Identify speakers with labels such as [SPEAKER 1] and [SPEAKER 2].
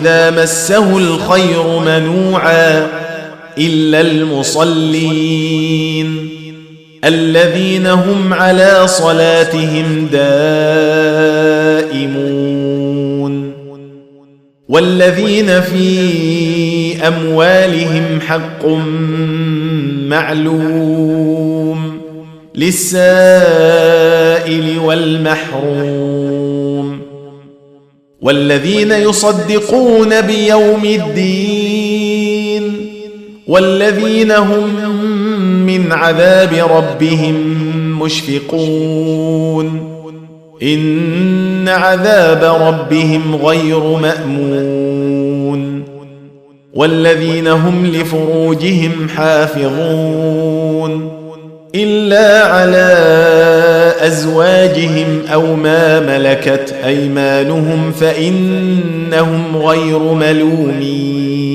[SPEAKER 1] وإذا مسه الخير منوعا إلا المصلين الذين هم على صلاتهم دائمون والذين في أموالهم حق معلوم للسائل والمحروم والذين يصدقون بيوم الدين والذين هم من عذاب ربهم مشفقون إن عذاب ربهم غير مأمون والذين هم لفروجهم حافظون إلا على أزواجهم أو ما ملكت أيمانهم فإنهم غير ملومين